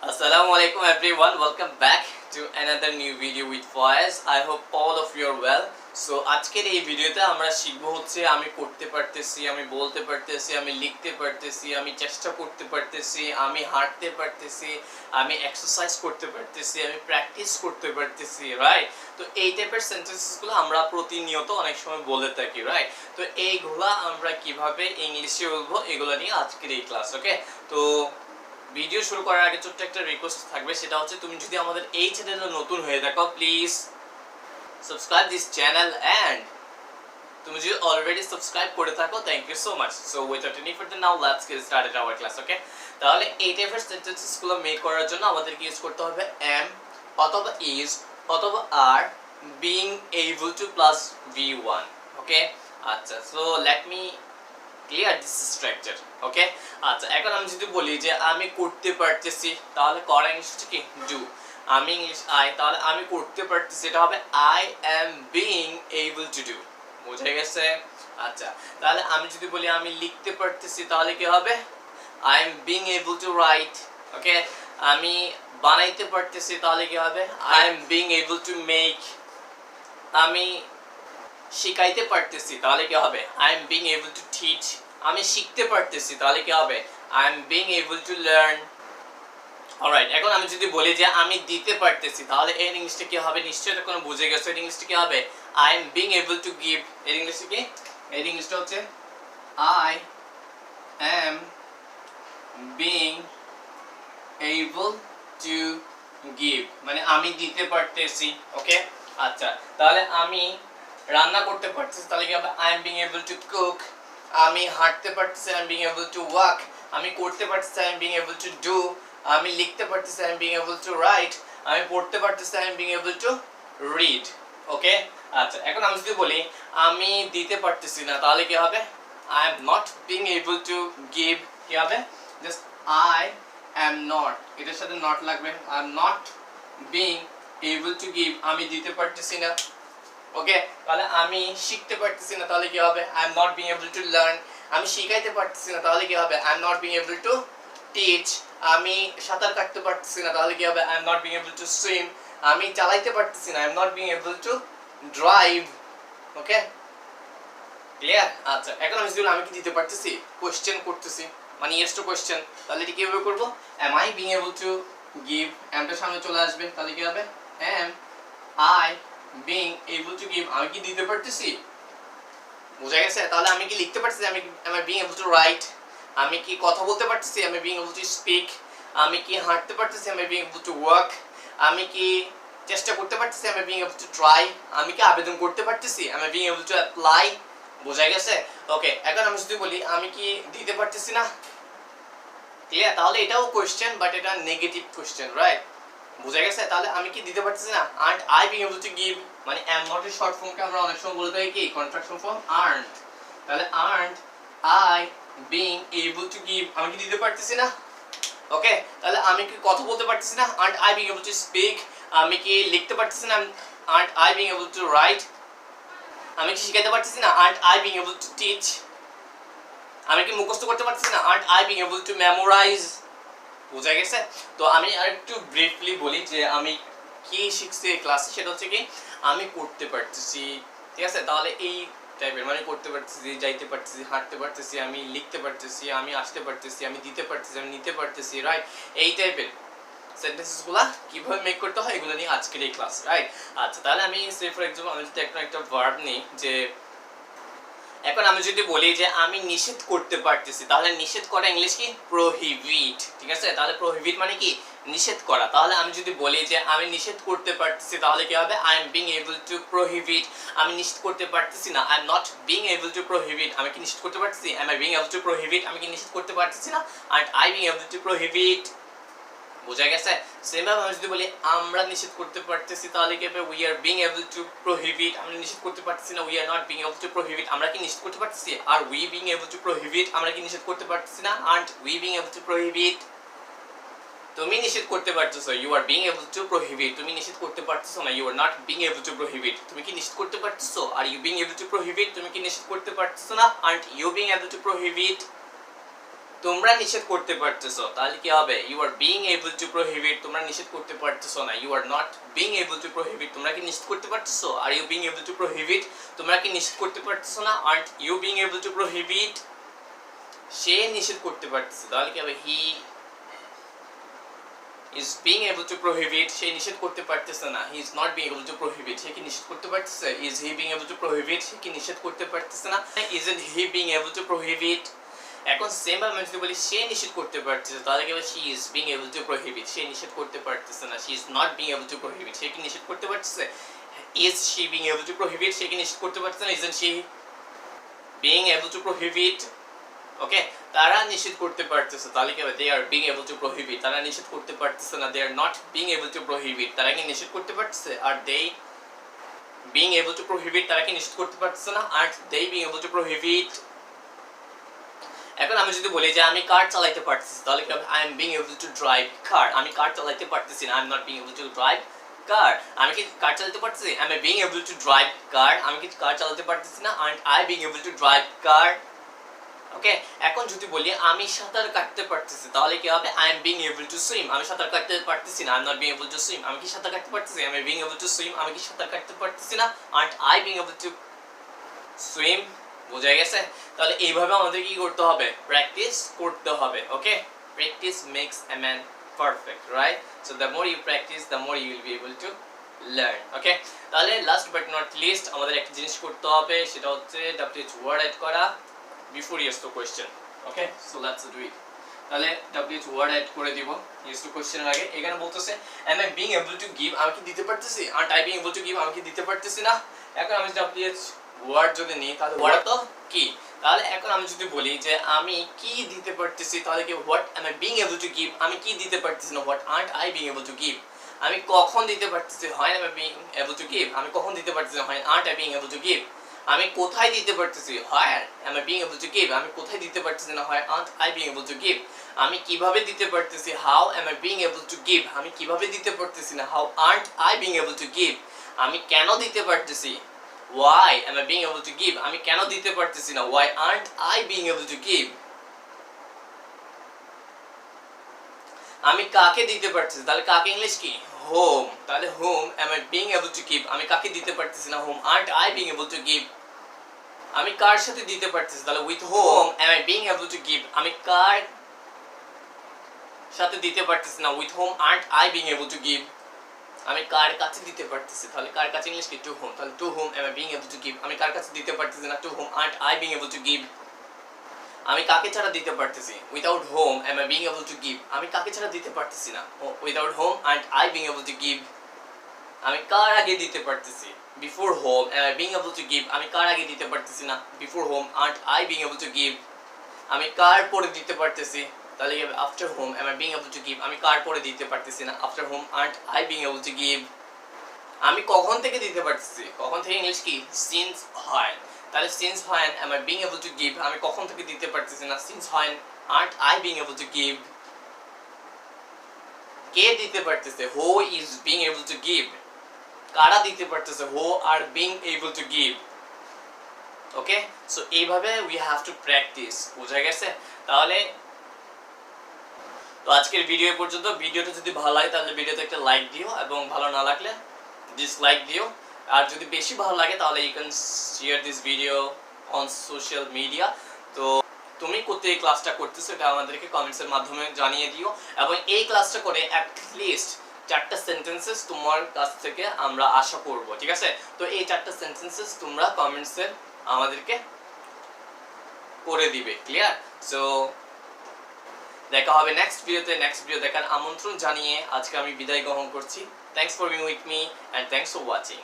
Assalamualaikum everyone, welcome back to another new video with Faiz. I hope all of you are well. So আজকের এই ভিডিওতে আমরা শিখব হচ্ছে আমি করতে পারতেছি, আমি বলতে পারতেছি, আমি লিখতে পারতেছি, আমি চেষ্টা করতে পারতেছি, আমি হাঁটতে পারতেছি, আমি এক্সারসাইজ করতে পারতেছি, আমি প্র্যাকটিস করতে পারতেছি, রাইট? তো এই টাইপের সেন্টেন্সেসগুলো আমরা প্রতিনিয়ত অনেক সময় বলে থাকি, রাইট? তো এইগুলা আমরা কিভাবে ইংলিশে বলবো এগুলো নিয়ে আজকের এই ক্লাস, ওকে? তো ভিডিও শুরু করার আগে ছোট্ট একটা রিকোয়েস্ট থাকবে, সেটা হচ্ছে তুমি যদি আমাদের এই চ্যানেলে নতুন হয়ে থাকো please subscribe this channel, and তুমি যদি অলরেডি সাবস্ক্রাইব করে থাকো thank you so much. So without any further now let's get started our class, okay? তাহলে এই টাইপের সেন্টেন্সেসগুলো মেক করার জন্য আমাদেরকে ইউজ করতে হবে এম অথবা ইজ অথবা are being able to plus V1, okay? আচ্ছা, so let me clear this structure, okay? আচ্ছা, এখন আমি যদি বলি যে আমি করতে পারতেছি, তাহলে করা ইংলিশ হচ্ছে কি ডু। আমি ইংলিশ আই, তাহলে আমি করতে পারতেছি, এটা হবে I am being able to do. বুঝে গেছে? আচ্ছা, তাহলে আমি যদি বলি আমি লিখতে পারতেছি, তাহলে কি হবে? I am being able to write, okay? আমি বানাইতে পারতেছি, তাহলে কি হবে? I am being able to make. আমি শিখাইতে পারতেছি, তাহলে কি হবে? I am being able to teach. আমি শিখতে পারতেছি, তাহলে কি হবে? I am being able to learn. Alright, এখন আমি যদি বলি যে আমি দিতে পারতেছি, তাহলে এর ইংলিশটা কি হবে? নিশ্চয়ই তখন বুঝে গেছো এর ইংলিশটা কি হবে? I am being able to give. এর ইংলিশটা কি? এর ইংলিশটা হচ্ছে I am being able to give, মানে আমি দিতে পারতেছি, ওকে? আচ্ছা, তাহলে আমি রান্না করতে পারতেছি, তাহলে কি হবে? I am being able to cook. আমি হাঁটতে পারতেছি, I am being able to walk. আমি করতে পারতেছি, I am being able to do. আমি লিখতে পারতেছি, I am being able to write. আমি পড়তে পারতেছি, I am being able to read, okay? আচ্ছা, এখন আমি যদি বলি আমি দিতে পারতেছি না, তাহলে কি হবে? I am not being able to give. কি হবে? জাস্ট আই এম নট, এটার সাথে নট লাগবে। I am not being able to give, আমি দিতে পারতেছি না, ওকে? তাহলে আমি শিখতে পারতেছি না, তাহলে কি হবে? I am not being able to learn. আমি শিখাইতে পারতেছি না, তাহলে কি হবে? I am not being able to teach. আমি সাঁতার কাটতে পারতেছি না, তাহলে কি হবে? I am not being able to swim. আমি চালাইতে পারতেছি না, I am not being able to drive, okay? Clear? আচ্ছা, এখন আমি যদি আমি কি দিতে পারতেছি, কোশ্চেন করতেছি, মানে ইয়েস টু কোশ্চেন, তাহলে এটা কিভাবে করব? Am I being able to give, এমটা সামনে চলে আসবে, তাহলে কি হবে? Am I being able to give, আমি কি দিতে পারতেছি? বুঝা গেছে? তাহলে আমি কি লিখতে পারতেছি? আমি am I being able to write. আমি কি কথা বলতে পারতেছি? Am I being able to speak. আমি কি হাঁটতে পারতেছি? Am I being able to walk. আমি কি চেষ্টা করতে পারতেছি? Am I being able to try. আমি কি আবেদন করতে পারতেছি? Am I being able to apply. বোঝা গেছে? ওকে, এখন আমি যদি বলি আমি কি দিতে পারতেছি না, ক্লিয়ার? তাহলে এটাও কোশ্চেন, বাট এটা নেগেটিভ কোশ্চেন, রাইট? বুঝা গেছে? তাহলে আমি কি দিতে পারতেছি না, aren't I being able to give, মানে এম নট এর শর্ট ফর্মকে আমরা অনেক সময় বলে থাকি কি কন্ট্রাকশন ফর্ম আর্ট। তাহলে art I being able to give, আমি কি দিতে পারতেছি না, ওকে? তাহলে আমি কি কথা বলতে পারতেছি না, aren't I being able to speak. আমি কি লিখতে পারতেছি না, aren't I being able to write. আমি কি শিখাইতে পারতেছি না, aren't I being able to teach. আমি কি মুখস্থ করতে পারতেছি না, aren't I being able to memorise. বুঝা গেছে? তো আমি আরেকটু ব্রিফলি বলি যে আমি কি শিখছি এই ক্লাসে, সেটা হচ্ছে কি আমি করতে পারতেছি, ঠিক আছে? তাহলে এই টাইপের, মানে করতে পারতেছি, যাইতে পারতেছি, হাঁটতে পারতেছি, আমি লিখতে পারতেছি, আমি আসতে পারতেছি, আমি দিতে পারতেছি, আমি নিতে পারতেছি, রাইট? এই টাইপের সেন্টেন্সেসগুলো কিভাবে মেক করতে হয় এগুলো নিয়ে আজকের এই ক্লাস, রাইট? আচ্ছা, তাহলে আমি সে ফর এক্সাম্পল আমি যদি একটা ভার্ব নিই, যে এখন আমি যদি বলি যে আমি নিষেধ করতে পারতেছি, তাহলে নিষেধ করা ইংলিশ কি? প্রোহিবিট, ঠিক আছে? তাহলে প্রোহিবিট মানে কি? নিষেধ করা। তাহলে আমি যদি বলি যে আমি নিষেধ করতে পারতেছি, তাহলে কি হবে? I am being able to prohibit. আমি নিষেধ করতে পারতেছি না, I am not being able to prohibit. আমি কি নিষেধ করতে পারতেছি? Am I being able to prohibit. আমি কি নিষেধ করতে পারতেছি না, aren't I being able to prohibit. বোঝা গেছে? সেমভাবে আমি যদি বলি আমরা নিষেধ করতে পারতেছি, তাহলে কি হবে? We are being able to prohibit. আমরা নিষেধ করতে পারতেছি না, we are not being able to prohibit. আমরা কি নিষেধ করতে পারতেছি? Are we being able to prohibit. আমরা কি নিষেধ করতে পারতেছি না, aren't we being able to prohibit. তুমি নিষেধ করতে পারতেছো, you are being able to prohibit. তুমি নিষেধ করতে পারতেছো না, you are not being able to prohibit. তুমি কি নিষেধ করতে পারতেছো? Are you being able to prohibit. তুমি কি নিষেধ করতে পারতেছো না, aren't you being able to prohibit. তোমরা নিষেধ করতে পারতেছো, তাহলে কি হবে? You are being able to prohibit, তোমরা নিষেধ করতে পারতেছো না। You are not being able to prohibit, তোমরা কি নিষেধ করতে পারতেছো? Are you being able to prohibit, তোমরা কি নিষেধ করতে পারতেছো না? Aren't you being able to prohibit, সে নিষেধ করতে পারতেছে, তাহলে কি হবে? হি is being able to prohibit, সে নিষেধ করতে পারতেছে না। he is not being able to prohibit, সে কি নিষেধ করতে পারতেছে? is he being able to prohibit, সে কি নিষেধ করতে পারতেছে না? isn't he being able to prohibit, এখন সেম ভাবে যদি বলি সে নিষেধ করতে পারতেছে, তাহলে কি হবে? she is being able to prohibit, সে নিষেধ করতে পারতেছে না। she is not being able to prohibit, সে কি নিষেধ করতে পারতেছে? is she being able to prohibit, সে কি নিষেধ করতে পারতেছে না? isn't she being able to prohibit, ওকে, তারা নিষেধ করতে পারতেছে, তাহলে কি হবে? they are being able to prohibit, তারা নিষেধ করতে পারতেছে না। they are not being able to prohibit, তারা কি নিষেধ করতে পারতেছে? are they being able to prohibit, তারা কি নিষেধ করতে পারতেছে না? aren't they being able to prohibit, এখন আমি যদি বলি যে আমি কার চালাতে পারতেছি, তাহলে কি হবে? I am being able to drive car, আমি কার চালাতে পারতেছি না। I am not being able to drive car, আমি কি কার চালাতে পারতেছি? am I being able to drive car, আমি কি কার চালাতে পারতেছি না? aren't I being able to drive car, ওকে। এখন যদি বলি আমি সাঁতার কাটতে পারতেছি, তাহলে কি হবে? I am being able to swim, আমি সাঁতার কাটতে পারতেছি না। I am not being able to swim, আমি কি সাঁতার কাটতে পারতেছি? am I being able to swim, আমি কি সাঁতার কাটতে পারতেছি না। aren't I being able to swim, বোঝা গেছে? তাহলে এইভাবে আমাদের কি করতে হবে? প্র্যাকটিস করতে হবে, okay. Practice makes a man perfect, right? So the more you practice the more you will be able to learn, okay. তাহলে লাস্ট বাট নট লিস্ট আমাদের একটা জিনিস করতে হবে, সেটা হচ্ছে WH ওয়ার্ড অ্যাড করা before yes to question, okay, so let's do it. তাহলে WH ওয়ার্ড অ্যাড করে দিব yes to question এর আগে। এখানে বলতেছে am I being able to give, আমি কি দিতে পারতেছি? aren't I being able to give, আমি কি দিতে পারতেছি না। এখন আমি WH ওয়ার্ড যদি নিই, তাহলে ওয়ার্ড তো কি, তাহলে এখন আমি যদি বলি যে আমি কি দিতে পারতেছি, তাহলে কি what am I being able to give, আমি কি দিতে পারতেছি না। what aren't I being able to give, আমি কখন দিতে পারতেছি, হয় am I being able to give, আমি কখন দিতে পারতেছি, হয় aren't I being able to give, আমি কোথায় দিতে পারতেছি, হয় am I being able to give, আমি কোথায় দিতে পারতেছি না, হয় aren't I being able to give, আমি কিভাবে দিতে পারতেছি, how am I being able to give, আমি কিভাবে দিতে পারতেছি না, how aren't I being able to give, আমি কেন দিতে পারতেছি, why am I being able to give, আমি কেন দিতে পারতেছি না, why aren't I being able to give, আমি কাকে দিতে পারতেছি, তাহলে কাকে ইংলিশ কি, whom, তাহলে whom am I being able to give, আমি কাকে দিতে পারতেছি না, whom aren't I being able to give, আমি কার সাথে দিতে পারতেছি, তাহলে with whom am I being able to give, আমি কার সাথে দিতে পারতেছি না, with whom aren't I being able to give, আমি কার কাছে দিতে পারতেছি, তাহলে কার কাছে ইংলিশ কি, to whom, তাহলে to whom am I being able to give, আমি কার কাছে দিতে পারতেছি না, to whom aren't I being able to give, আমি কাকে ছাড়া দিতে পারতেছি, without whom am I being able to give, আমি কাকে ছাড়া দিতে পারতেছি না, without whom aren't I being able to give, আমি কার আগে দিতে পারতেছি, before whom am I being able to give, আমি কার আগে দিতে পারতেছি না, before whom aren't I being able to give, আমি কার পরে দিতে পারতেছি, তাহলে কি হবে after whom am I being able to give, আমি কার পরে দিতে পারতেছি না, after whom aren't I being able to give, আমি কখন থেকে দিতে পারতেছি, কখন থেকে ইংলিশ কি, since when, তাহলে since when am I being able to give, আমি কখন থেকে দিতে পারতেছি না, since when aren't I being able to give, কে দিতে পারতেছে, who is being able to give, কারা দিতে পারতেছে, who are being able to give, okay. So এইভাবে we have to practice, বোঝা গেছে? তাহলে তো আজকের ভিডিও পর্যন্ত। ভিডিওটা যদি ভালো লাগে তাহলে ভিডিওতে একটা লাইক দিও, এবং ভালো না লাগলে ডিসলাইক দিও। আর যদি বেশি ভালো লাগে তাহলে you can share this video on social media. তো তুমি কোথায় এই ক্লাসটা করতেছো এটা আমাদেরকে কমেন্টসের মাধ্যমে জানিয়ে দিও, এবং এই ক্লাসটা করে অ্যাটলিস্ট 4টা সেন্টেন্সেস তোমার কাছ থেকে আমরা আশা করব, ঠিক আছে? তো এই 4টা সেন্টেন্সেস তোমরা কমেন্টসে আমাদেরকে করে দিবে, ক্লিয়ার? সো দেখা হবে নেক্সট ভিডিওতে। নেক্সট ভিডিও দেখার আমন্ত্রণ জানিয়ে আজকে আমি বিদায় গ্রহণ করছি। Thanks for being with me and thanks for watching.